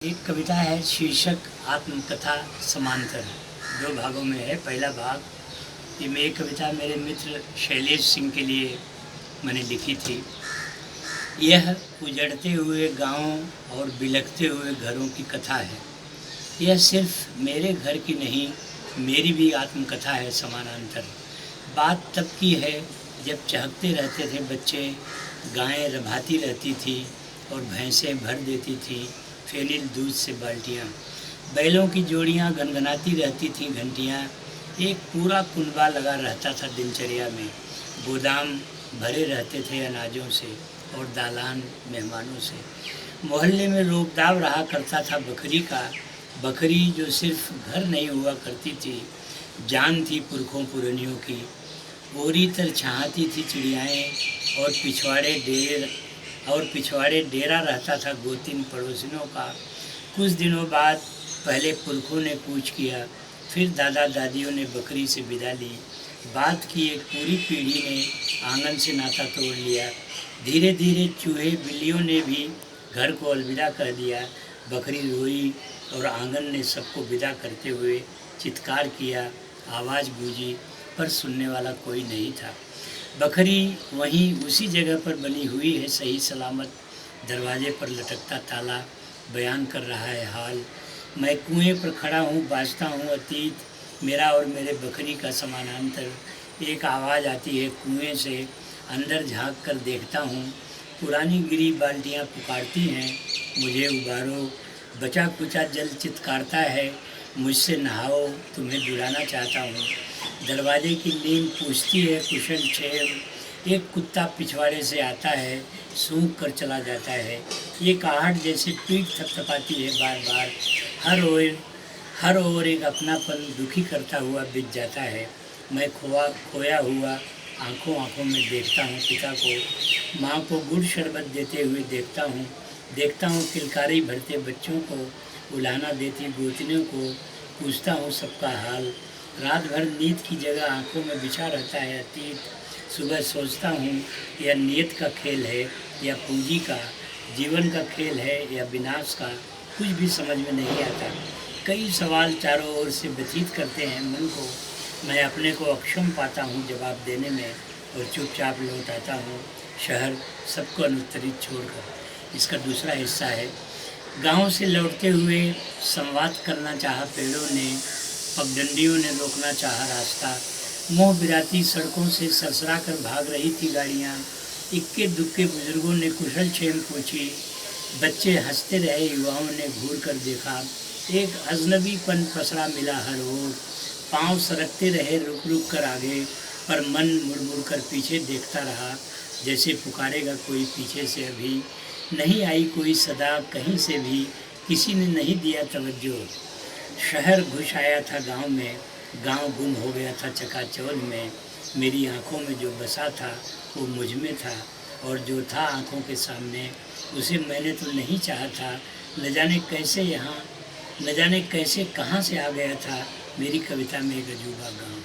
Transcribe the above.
एक कविता है, शीर्षक आत्मकथा समांतर। 2 भागों में है। पहला भाग, ये मेरी कविता मेरे मित्र शैलेश सिंह के लिए मैंने लिखी थी। यह उजड़ते हुए गांवों और बिलखते हुए घरों की कथा है। यह सिर्फ मेरे घर की नहीं, मेरी भी आत्मकथा है समानांतर। बात तब की है जब चहकते रहते थे बच्चे, गायें रभाती रहती थी और भैंसें भर देती थी फेनिल दूध से बाल्टियाँ। बैलों की जोड़ियाँ गनगनाती रहती थीं घंटियाँ। एक पूरा कुनबा लगा रहता था दिनचर्या में। गोदाम भरे रहते थे अनाजों से और दालान मेहमानों से। मोहल्ले में रोबदाब रहा करता था बकरी का। बकरी जो सिर्फ घर नहीं हुआ करती थी, जान थी पुरखों पुरनियों की। ओरी तर छाती थी चिड़ियाएँ और पिछवाड़े डेरा रहता था गोतिन पड़ोसिनों का। कुछ दिनों बाद पहले पुरखों ने कूच किया, फिर दादा दादियों ने बकरी से विदा ली। बात की एक पूरी पीढ़ी ने आंगन से नाता तोड़ लिया। धीरे धीरे चूहे बिल्लियों ने भी घर को अलविदा कह दिया। बकरी रोई और आंगन ने सबको विदा करते हुए चित्कार किया। आवाज़ गूंजी पर सुनने वाला कोई नहीं था। बकरी वहीं उसी जगह पर बनी हुई है, सही सलामत। दरवाजे पर लटकता ताला बयान कर रहा है हाल। मैं कुएं पर खड़ा हूँ, बाजता हूँ अतीत, मेरा और मेरे बकरी का समानांतर। एक आवाज़ आती है कुएं से, अंदर झांक कर देखता हूँ। पुरानी गिरी बाल्टियाँ पुकारती हैं, मुझे उबारो। बचा कुचा जल चित्कारता है, मुझसे नहाओ, तुम्हें जुड़ाना चाहता हूँ। दरवाजे की नींद पूछती है कुशल क्षेम। एक कुत्ता पिछवाड़े से आता है, सूंघ कर चला जाता है। ये आहट जैसे पीठ थपथपाती है बार बार। हर ओर एक अपनापन दुखी करता हुआ बिछ जाता है। मैं खोया हुआ आंखों में देखता हूँ पिता को। माँ को गुड़ शरबत देते हुए देखता हूँ किलकारी भरते बच्चों को, उलाहना देती गोतनियों को। पूछता हूँ सबका हाल। रात भर नींद की जगह आंखों में बिछा रहता है अतीत। सुबह सोचता हूँ यह नियत का खेल है या पूंजी का, जीवन का खेल है या विनाश का, कुछ भी समझ में नहीं आता। कई सवाल चारों ओर से व्यथित करते हैं मन को। मैं अपने को अक्षम पाता हूँ जवाब देने में और चुपचाप लौट आता हूँ शहर, सबको अनुत्तरित छोड़कर। इसका दूसरा हिस्सा है, गांव से लौटते हुए संवाद करना चाहा पेड़ों ने, पगडंडियों ने रोकना चाहा रास्ता। मोह बिराती सड़कों से सरसरा कर भाग रही थी गाड़ियाँ। इक्के दुक्के बुजुर्गों ने कुशल क्षेम पूछी, बच्चे हंसते रहे, युवाओं ने घूर कर देखा। एक अजनबीपन पसरा मिला हर ओर। पाँव सरकते रहे रुक रुक कर आगे, पर मन मुड़ मुड़ कर पीछे देखता रहा, जैसे पुकारेगा कोई पीछे से। अभी नहीं आई कोई सदा कहीं से भी, किसी ने नहीं दिया तवज्जो। शहर घुस आया था गांव में, गांव गुम हो गया था चकाचौंध में। मेरी आंखों में जो बसा था वो मुझ में था, और जो था आंखों के सामने उसे मैंने तो नहीं चाहा था। न जाने कैसे कहाँ से आ गया था मेरी कविता में एक अजूबा गाँव।